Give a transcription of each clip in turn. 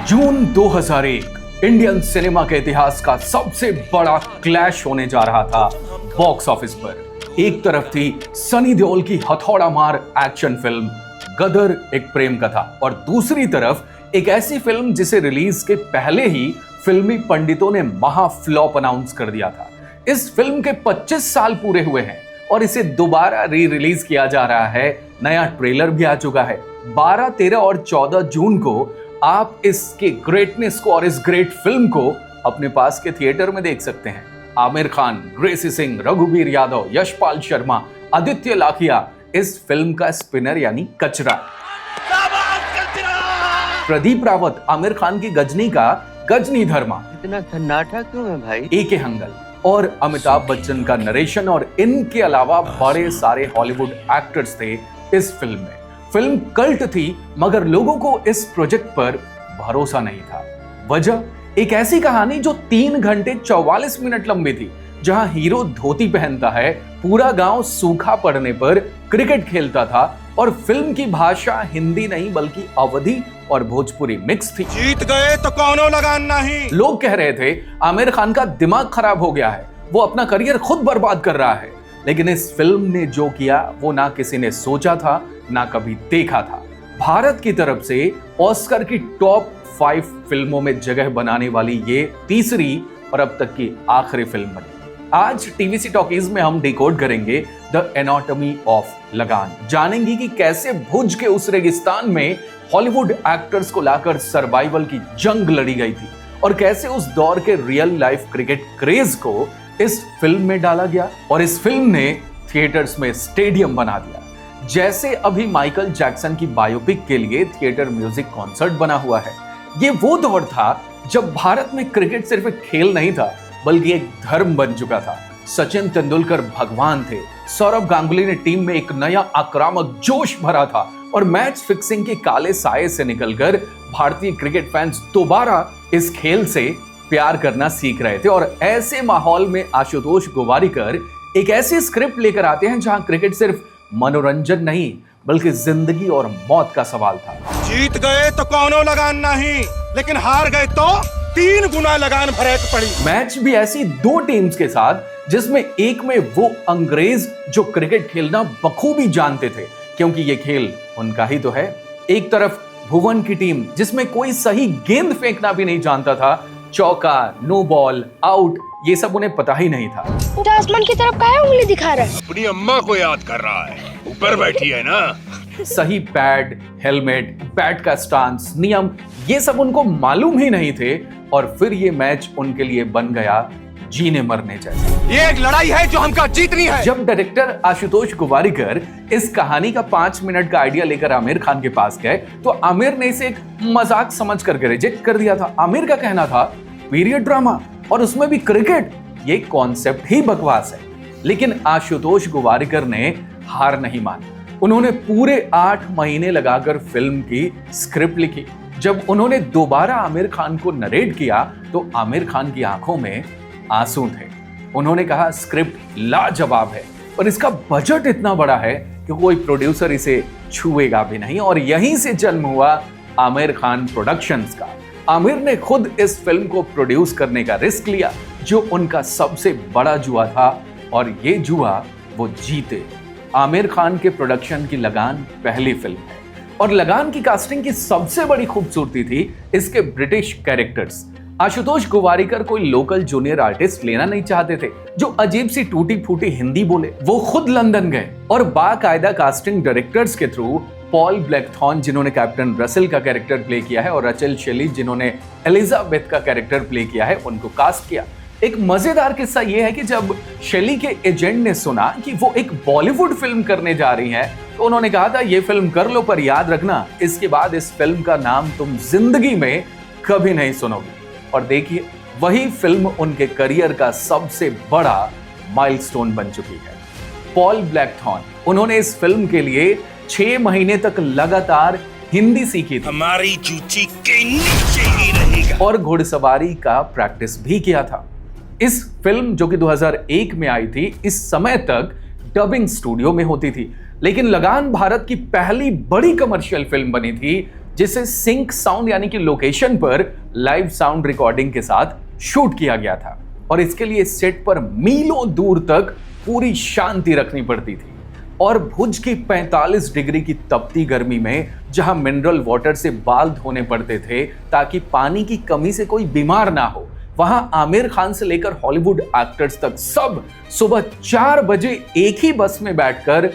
जून 2001 Indian cinema के इतिहास का सबसे बड़ा क्लैश होने जा रहा था बॉक्स ऑफिस पर। एक तरफ थी सनी देओल की हथौड़ा मार एक्शन फिल्म गदर एक प्रेम कथा, और दूसरी तरफ एक ऐसी फिल्म जिसे रिलीज के पहले ही फिल्मी पंडितों ने महा फ्लॉप अनाउंस कर दिया था। इस फिल्म के 25 साल पूरे हुए हैं और इसे दोबारा री रिलीज किया जा रहा है। नया ट्रेलर भी आ चुका है। 12, 13 और 14 जून को आप इसके ग्रेटनेस को और इस ग्रेट फिल्म को अपने पास के थिएटर में देख सकते हैं। आमिर खान, ग्रेसी सिंह, रघुवीर यादव, यशपाल शर्मा, आदित्य लाखिया इस फिल्म का स्पिनर यानी कचरा। प्रदीप रावत आमिर खान की गजनी का गजनी धर्मा। इतना सन्नाटा क्यों है भाई? ए.के. हंगल और अमिताभ बच्चन का नरेशन, और इनके अलावा बड़े सारे हॉलीवुड एक्टर्स थे इस फिल्म में। फिल्म कल्ट थी, मगर लोगों को इस प्रोजेक्ट पर भरोसा नहीं था। वजह एक ऐसी कहानी जो 3 घंटे 44 मिनट लंबी थी, जहां हीरो धोती पहनता है, पूरा गांव सूखा पड़ने पर क्रिकेट खेलता था, और फिल्म की भाषा हिंदी नहीं बल्कि अवधी और भोजपुरी मिक्स थी। जीत गए तो कौनो लगान नहीं। लोग कह रहे थे आमिर खान का दिमाग खराब हो गया है, वो अपना करियर खुद बर्बाद कर रहा है। लेकिन इस फिल्म ने जो किया वो ना किसी ने सोचा था, ना कभी देखा था। भारत की तरफ से ऑस्कर की टॉप 5 फिल्मों में जगह बनाने वाली ये तीसरी और अब तक की आखिरी फिल्म बनी। आज टीवीसी टॉकीज में हम डिकोड करेंगे द एनाटॉमी ऑफ लगान। जानेंगे कि कैसे भुज के उस रेगिस्तान में हॉलीवुड एक्टर्स को लाकर सर्वाइवल की जंग लड़ी गई थी, और कैसे उस दौर के रियल लाइफ क्रिकेट क्रेज को इस फिल्म में डाला गया, और इस फिल्म ने थिएटर्स में स्टेडियम बना दिया। जैसे अभी माइकल जैक्सन की बायोपिक के लिए थिएटर म्यूजिक कॉन्सर्ट बना हुआ है। ये वो दौर था जब भारत में क्रिकेट सिर्फ एक खेल नहीं था बल्कि एक धर्म बन चुका था। सचिन तेंदुलकर भगवान थे, सौरव गांगुली ने टीम में एक नया आक्रामक जोश भरा था, और मैच फिक्सिंग के काले साए से निकलकर भारतीय क्रिकेट फैंस दोबारा इस खेल से प्यार करना सीख रहे थे। और ऐसे माहौल में आशुतोष गोवारिकर एक ऐसी स्क्रिप्ट लेकर आते हैं जहां क्रिकेट सिर्फ मनोरंजन नहीं बल्कि जिंदगी और मौत का सवाल था। जीत गए तो कौनो लगान नहीं, लेकिन हार गए तो 3 गुना लगान भरे पड़ी। मैच भी ऐसी 2 टीम्स के साथ जिसमें एक में वो अंग्रेज जो क्रिकेट खेलना बखूबी जानते थे, क्योंकि ये खेल उनका ही तो है। एक तरफ भुवन की टीम जिसमें कोई सही गेंद फेंकना भी नहीं जानता था, चौका, नो बॉल, आउट ये सब उन्हें पता ही नहीं था। आसमान की तरफ काहे उंगली दिखा रहा है? अपनी अम्मा को याद कर रहा है, ऊपर बैठी है ना। सही पैड, हेलमेट, बैट का स्टांस, नियम ये सब उनको मालूम ही नहीं थे, और फिर ये मैच उनके लिए बन गया जीने मरने जैसा। ये एक लड़ाई है जो हमका जीतनी है। जब डायरेक्टर आशुतोष गोवारिकर इस कहानी का 5 मिनट का आइडिया लेकर आमिर खान के पास गए तो आमिर ने इसे एक मजाक समझ करके रिजेक्ट कर दिया था। आमिर का कहना था पीरियड ड्रामा और उसमें भी क्रिकेट, ये कॉन्सेप्ट ही बकवास है। लेकिन आशुतोष गोवारिकर ने हार नहीं मानी। उन्होंने पूरे 8 महीने लगाकर फिल्म की स्क्रिप्ट लिखी। जब उन्होंने दोबारा आमिर खान को नरेट किया तो आमिर खान की आंखों में आंसू थे। उन्होंने कहा स्क्रिप्ट लाजवाब है, और इसका बजट इतना बड़ा है कि कोई प्रोड्यूसर इसे छुएगा भी नहीं। और यहीं से जन्म हुआ आमिर खान प्रोडक्शंस का। आमिर ने खुद इस फिल्म को प्रोड्यूस करने का रिस्क लिया, जो उनका सबसे बड़ा जुआ था, और ये जुआ वो जीते। आमिर खान के प्रोडक्शन की लगान पहली फिल्म है, और लगान की कास्टिंग की सबसे बड़ी खूबसूरती थी इसके ब्रिटिश कैरेक्टर्स। आशुतोष गोवारिकर कोई लोकल जूनियर आर्टिस्ट लेना नहीं चाहते थे जो अजीब सी टूटी फूटी हिंदी बोले। वो खुद लंदन गए और बाकायदा कास्टिंग डायरेक्टर्स के थ्रू पॉल ब्लैकथॉर्न जिन्होंने कैप्टन रसेल का कैरेक्टर प्ले किया है, और रचेल शेली जिन्होंने एलिजाबेथ का कैरेक्टर प्ले किया है, उनको कास्ट किया। एक मजेदार किस्सा यह है कि जब शेली के एजेंट ने सुना कि वो एक बॉलीवुड फिल्म करने जा रही हैं, तो उन्होंने कहा था ये फिल्म कर लो, पर याद रखना इसके बाद इस फिल्म का नाम तुम जिंदगी में कभी नहीं सुनोगे। और देखिए वही फिल्म उनके करियर का सबसे बड़ा माइलस्टोन बन चुकी है। पॉल ब्लैकथॉर्न, उन्होंने इस फिल्म के लिए 6 महीने तक लगातार हिंदी सीखी थी, हमारी चूची के नीचे ही रहेगा, और घुड़सवारी का प्रैक्टिस भी किया था। इस फिल्म जो कि 2001 में आई थी, इस समय तक डबिंग स्टूडियो में होती थी। लेकिन लगान भारत की पहली बड़ी कमर्शियल फिल्म बनी थी जिसे सिंक साउंड यानी कि लोकेशन पर लाइव साउंड रिकॉर्डिंग के साथ शूट किया गया था और इसके लिए सेट पर मीलों दूर तक पूरी शांति रखनी पड़ती थी। और भुज की 45 डिग्री की तपती गर्मी में जहां मिनरल वाटर से बाल धोने पड़ते थे ताकि पानी की कमी से कोई बीमार ना हो, वहां आमिर खान से लेकर हॉलीवुड एक्टर्स तक सब सुबह 4 बजे एक ही बस में बैठकर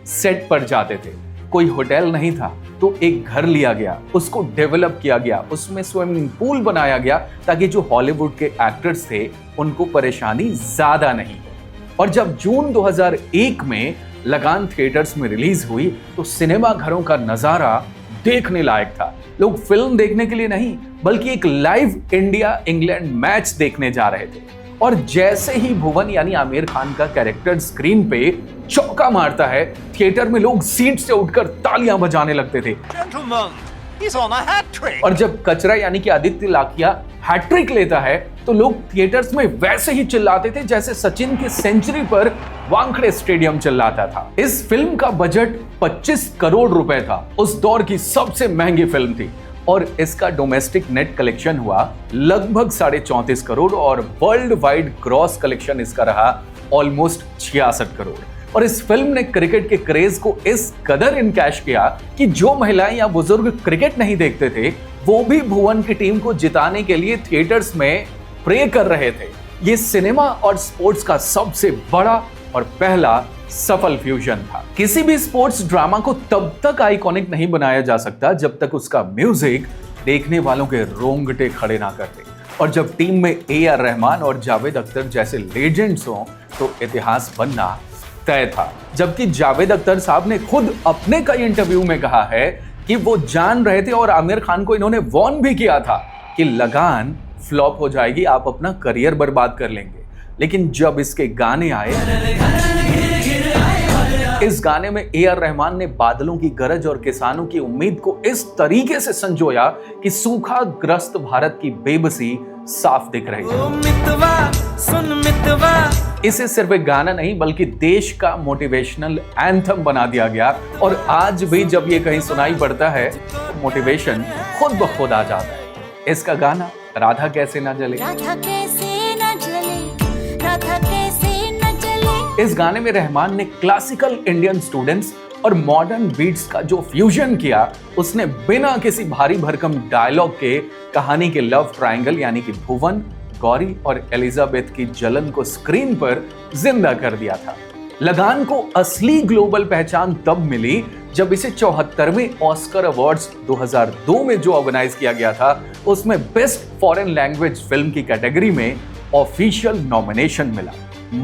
सेट पर जाते थे। कोई होटल नहीं था तो एक घर लिया गया, उसको डेवलप किया गया, उसमें स्विमिंग पूल बनाया गया ताकि जो हॉलीवुड के एक्टर्स थे उनको परेशानी ज्यादा नहीं हो। और जब जून 2001 में लगान थिएटर्स में रिलीज हुई तो सिनेमा घरों का नजारा देखने लायक था। लोग फिल्म देखने के लिए नहीं बल्कि एक लाइव इंडिया इंग्लैंड मैच देखने जा रहे थे। और जैसे ही भुवन यानी आमिर खान का कैरेक्टर स्क्रीन पे चौका मारता है, थिएटर में लोग सीट से उठकर तालियां बजाने लगते थे। He's on a hat trick. और जब कचरा यानी कि आदित्य लाखिया हैट्रिक लेता है तो लोग थिएटर्स में वैसे ही चिल्लाते थे जैसे सचिन की सेंचुरी पर वानखेड़े स्टेडियम चिल्लाता था। इस फिल्म का बजट 25 करोड़ रुपए था, उस दौर की सबसे महंगी फिल्म थी और इसका डोमेस्टिक नेट कलेक्शन हुआ लगभग 34.5 करोड़ और वर्ल्ड वाइड ग्रॉस कलेक्शन इसका रहा ऑलमोस्ट 66 करोड़। और इस फिल्म ने क्रिकेट के क्रेज को इस कदर इनकैश किया कि जो महिलाएं या बुजुर्ग क्रिकेट नहीं देखते थे वो भी भुवन की टीम को जिताने के लिए थिएटर्स में प्रे कर रहे थे। ये सिनेमा और स्पोर्ट्स का सबसे बड़ा और पहला सफल फ्यूजन था। किसी भी स्पोर्ट्स ड्रामा को तब तक आइकॉनिक नहीं बनाया जा सकता जब तक उसका म्यूजिक देखने वालों के रोंगटे खड़े ना करते। और जब टीम में AR रहमान और जावेद अख्तर जैसे लेजेंड्स हों तो इतिहास बनना तय था। जबकि जावेद अख्तर साहब ने खुद अपने कई इंटरव्यू में कहा है कि वो जान रहे थे और आमिर खान को इन्होंने वार्न भी किया था कि लगान फ्लॉप हो जाएगी, आप अपना करियर बर्बाद कर लेंगे। लेकिन जब इसके गाने आए, इस गाने में AR रहमान ने बादलों की गरज और किसानों की उम्मीद को इस तरीके से संजोया कि सूखा ग्रस्त भारत की बेबसी साफ दिख रही है। इसे सिर्फ एक गाना नहीं बल्कि देश का मोटिवेशनल एंथम बना दिया गया और आज भी जब ये कहीं सुनाई पड़ता है तो मोटिवेशन खुद ब खुद आ जाता है। इसका गाना राधा कैसे ना जले, राधा कैसे न जले, राधा कैसे न जले। इस गाने में रहमान ने क्लासिकल इंडियन स्टूडेंट्स और मॉडर्न बीट्स का जो फ्यूजन किया, उसने बिना किसी भारी भरकम डायलॉग के कहानी के लव ट्रायंगल यानी कि भुवन, गौरी और एलिजाबेथ की जलन को स्क्रीन पर जिंदा कर दिया था। लगान को असली ग्लोबल पहचान तब मिली जब इसे 74वें ऑस्कर अवार्ड्स 2002 में जो ऑर्गेनाइज किया गया था उसमें बेस्ट फॉरेन लैंग्वेज फिल्म की कैटेगरी में ऑफिशियल नॉमिनेशन मिला।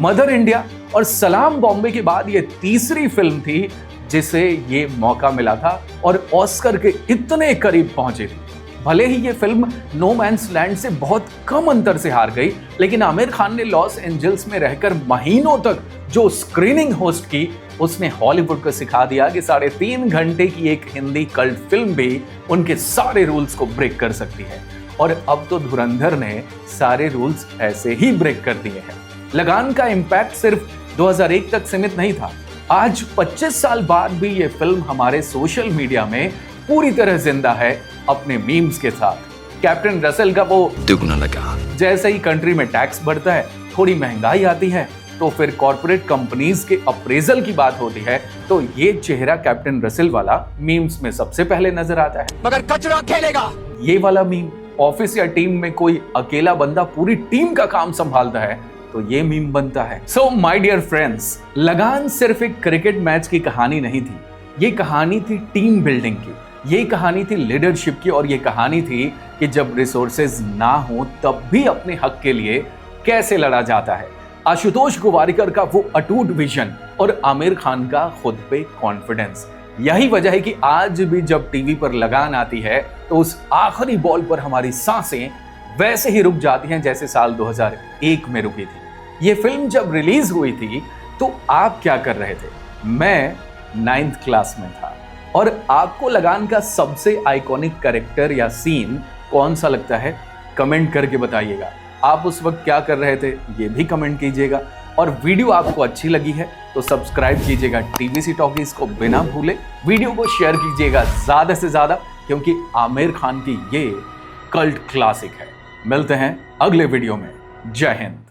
मदर इंडिया और सलाम बॉम्बे के बाद ये तीसरी फिल्म थी जिसे ये मौका मिला था और ऑस्कर के इतने करीब पहुंचे थे। भले ही ये फिल्म नो मैन्स लैंड से बहुत कम अंतर से हार गई, लेकिन आमिर खान ने लॉस एंजल्स में रहकर महीनों तक जो स्क्रीनिंग होस्ट की, उसने हॉलीवुड को सिखा दिया कि 3.5 घंटे की एक हिंदी कल्ट फिल्म भी उनके सारे रूल्स को ब्रेक कर सकती है। और अब तो धुरंधर ने सारे रूल्स ऐसे ही ब्रेक कर दिए हैं। लगान का इम्पैक्ट सिर्फ 2001 तक सीमित नहीं था। आज 25 साल बाद भी ये फिल्म हमारे सोशल मीडिया में पूरी तरह जिंदा है अपने मीम्स के साथ। कैप्टन रसेल का वो दुगना लगा, जैसे ही कंट्री में टैक्स बढ़ता है, थोड़ी महंगाई आती है तो फिर कॉर्पोरेट कंपनीज के अप्रेजल की बात होती है तो ये चेहरा कैप्टन रसेल वाला मीम्स में सबसे पहले नजर आता है। मगर कचरा खेलेगा। ये वाला मीम ऑफिस या टीम में कोई अकेला बंदा पूरी टीम का काम संभालता है तो ये मीम बनता है। सो माय डियर फ्रेंड्स, लगान सिर्फ एक क्रिकेट मैच की कहानी नहीं थी, ये कहानी थी टीम बिल्डिंग की, ये कहानी थी लीडरशिप की और ये कहानी थी कि जब रिसोर्सेज ना हो तब भी अपने हक के लिए कैसे लड़ा जाता है। आशुतोष गोवारिकर का वो अटूट विजन और आमिर खान का खुद पे कॉन्फिडेंस, यही वजह है कि आज भी जब टीवी पर लगान आती है तो उस आखिरी बॉल पर हमारी सांसें वैसे ही रुक जाती हैं जैसे साल 2001 में रुकी थी। ये फिल्म जब रिलीज हुई थी तो आप क्या कर रहे थे? मैं 9th क्लास में था। और आपको लगान का सबसे आइकॉनिक कैरेक्टर या सीन कौन सा लगता है? कमेंट करके बताइएगा। आप उस वक्त क्या कर रहे थे ये भी कमेंट कीजिएगा। और वीडियो आपको अच्छी लगी है तो सब्सक्राइब कीजिएगा टीवीसी टॉकीज को बिना भूले, वीडियो को शेयर कीजिएगा ज्यादा से ज्यादा, क्योंकि आमिर खान की ये कल्ट क्लासिक है। मिलते हैं अगले वीडियो में। जय हिंद।